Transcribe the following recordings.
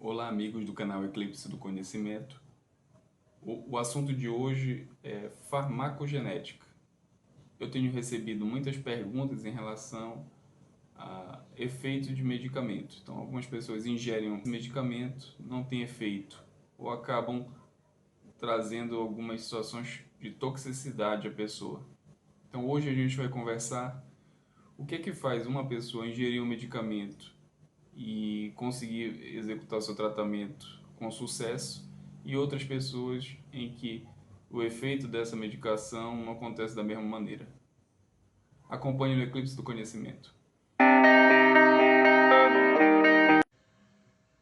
Olá, amigos do canal Eclipse do Conhecimento. O assunto de hoje é farmacogenética. Eu tenho recebido muitas perguntas em relação a efeito de medicamento. Então, algumas pessoas ingerem um medicamento, não tem efeito, ou acabam trazendo algumas situações de toxicidade à pessoa. Então, hoje a gente vai conversar o que é que faz uma pessoa ingerir um medicamento e conseguir executar seu tratamento com sucesso, e outras pessoas em que o efeito dessa medicação não acontece da mesma maneira. Acompanhe o Eclipse do Conhecimento.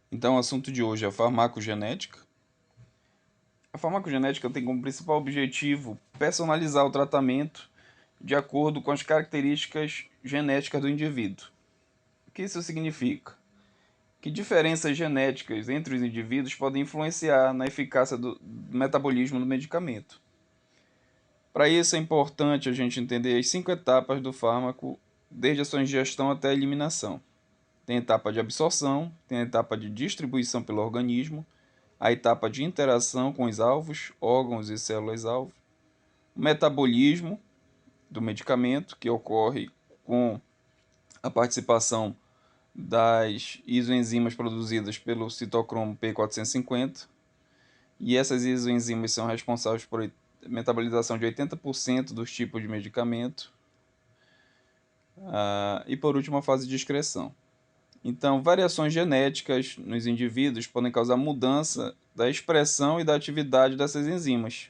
Então, o assunto de hoje é a farmacogenética. A farmacogenética tem como principal objetivo personalizar o tratamento de acordo com as características genéticas do indivíduo. O que isso significa? Que diferenças genéticas entre os indivíduos podem influenciar na eficácia do metabolismo do medicamento. Para isso é importante a gente entender as 5 etapas do fármaco, desde a sua ingestão até a eliminação. Tem a etapa de absorção, tem a etapa de distribuição pelo organismo, a etapa de interação com os alvos, órgãos e células-alvo, o metabolismo do medicamento, que ocorre com a participação das isoenzimas produzidas pelo citocromo P450, e essas isoenzimas são responsáveis por metabolização de 80% dos tipos de medicamento. E por último, a fase de excreção. Então, variações genéticas nos indivíduos podem causar mudança da expressão e da atividade dessas enzimas.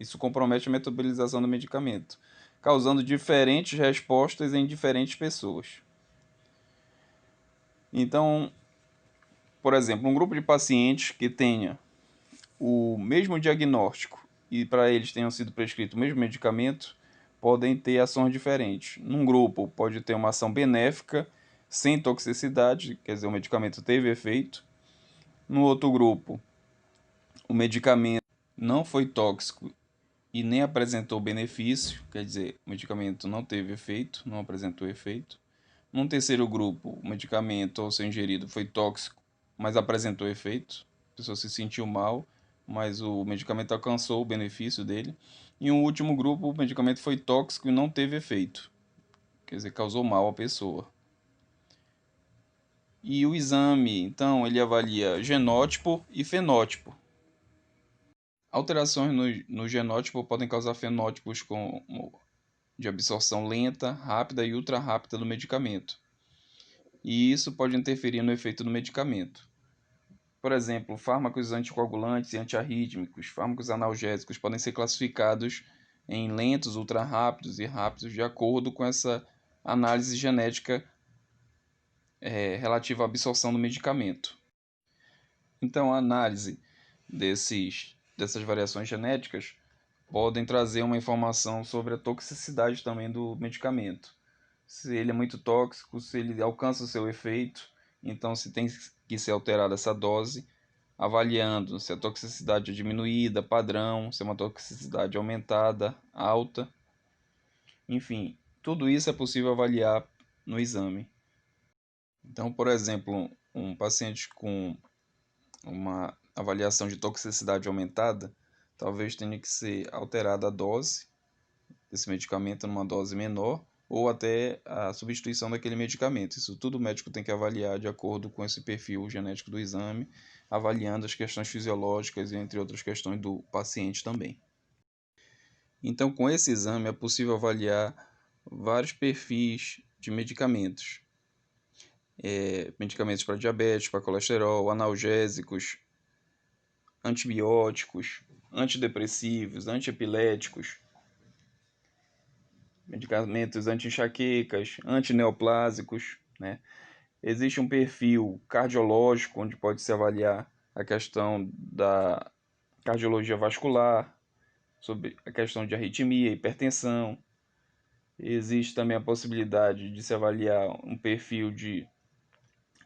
Isso compromete a metabolização do medicamento, causando diferentes respostas em diferentes pessoas. Então, por exemplo, um grupo de pacientes que tenha o mesmo diagnóstico e para eles tenham sido prescrito o mesmo medicamento, podem ter ações diferentes. Num grupo pode ter uma ação benéfica, sem toxicidade, quer dizer, o medicamento teve efeito. No outro grupo, o medicamento não foi tóxico e nem apresentou benefício, quer dizer, o medicamento não teve efeito, não apresentou efeito. Num terceiro grupo, o medicamento ao ser ingerido foi tóxico, mas apresentou efeito. A pessoa se sentiu mal, mas o medicamento alcançou o benefício dele. E um último grupo, o medicamento foi tóxico e não teve efeito, quer dizer, causou mal à pessoa. E o exame, então, ele avalia genótipo e fenótipo. Alterações no genótipo podem causar fenótipos de absorção lenta, rápida e ultra rápida do medicamento. E isso pode interferir no efeito do medicamento. Por exemplo, fármacos anticoagulantes e antiarrítmicos, fármacos analgésicos podem ser classificados em lentos, ultra rápidos e rápidos de acordo com essa análise genética relativa à absorção do medicamento. Então, a análise dessas variações genéticas podem trazer uma informação sobre a toxicidade também do medicamento. Se ele é muito tóxico, se ele alcança o seu efeito, então se tem que ser alterada essa dose, avaliando se a toxicidade é diminuída, padrão, se é uma toxicidade aumentada, alta. Enfim, tudo isso é possível avaliar no exame. Então, por exemplo, um paciente com uma avaliação de toxicidade aumentada, talvez tenha que ser alterada a dose desse medicamento numa dose menor, ou até a substituição daquele medicamento. Isso tudo o médico tem que avaliar de acordo com esse perfil genético do exame, avaliando as questões fisiológicas e entre outras questões do paciente também. Então, com esse exame é possível avaliar vários perfis de medicamentos. Medicamentos para diabetes, para colesterol, analgésicos, antibióticos, antidepressivos, antiepiléticos, medicamentos anti-enxaquecas, antineoplásicos, né? Existe um perfil cardiológico, onde pode se avaliar a questão da cardiologia vascular, sobre a questão de arritmia, hipertensão. Existe também a possibilidade de se avaliar um perfil de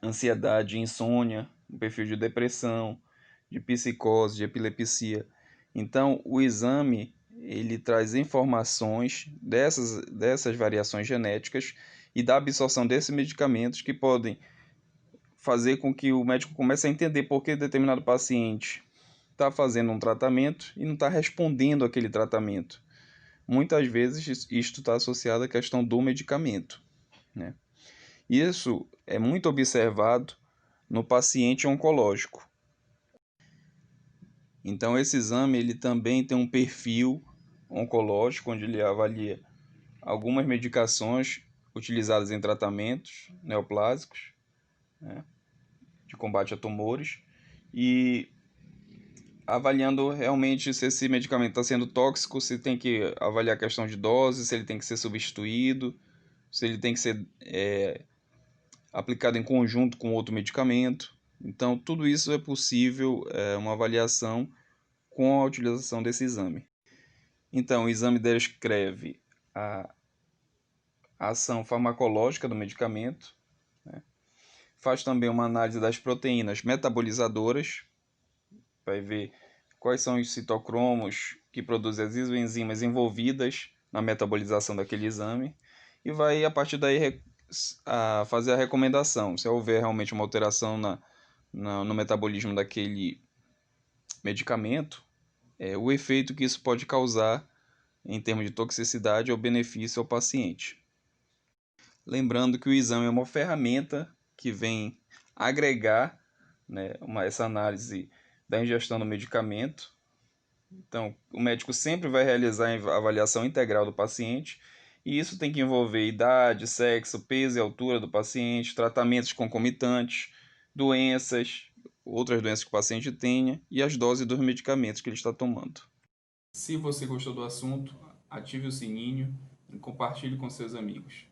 ansiedade e insônia, um perfil de depressão, de psicose, de epilepsia. Então, o exame ele traz informações dessas variações genéticas e da absorção desses medicamentos que podem fazer com que o médico comece a entender por que determinado paciente está fazendo um tratamento e não está respondendo aquele tratamento. Muitas vezes isto está associado à questão do medicamento, né? Isso é muito observado no paciente oncológico. Então esse exame ele também tem um perfil oncológico, onde ele avalia algumas medicações utilizadas em tratamentos neoplásicos, né, de combate a tumores, e avaliando realmente se esse medicamento está sendo tóxico, se tem que avaliar a questão de dose, se ele tem que ser substituído, se ele tem que ser aplicado em conjunto com outro medicamento. Então, tudo isso é possível, uma avaliação com a utilização desse exame. Então, o exame descreve a ação farmacológica do medicamento, né? Faz também uma análise das proteínas metabolizadoras, vai ver quais são os citocromos que produzem as isoenzimas envolvidas na metabolização daquele exame, e vai, a partir daí, fazer a recomendação. Se houver realmente uma alteração no metabolismo daquele medicamento, o efeito que isso pode causar em termos de toxicidade ou benefício ao paciente. Lembrando que o exame é uma ferramenta que vem agregar, né, essa análise da ingestão do medicamento. Então, o médico sempre vai realizar a avaliação integral do paciente, e isso tem que envolver idade, sexo, peso e altura do paciente, tratamentos concomitantes, doenças, outras doenças que o paciente tenha, e as doses dos medicamentos que ele está tomando. Se você gostou do assunto, ative o sininho e compartilhe com seus amigos.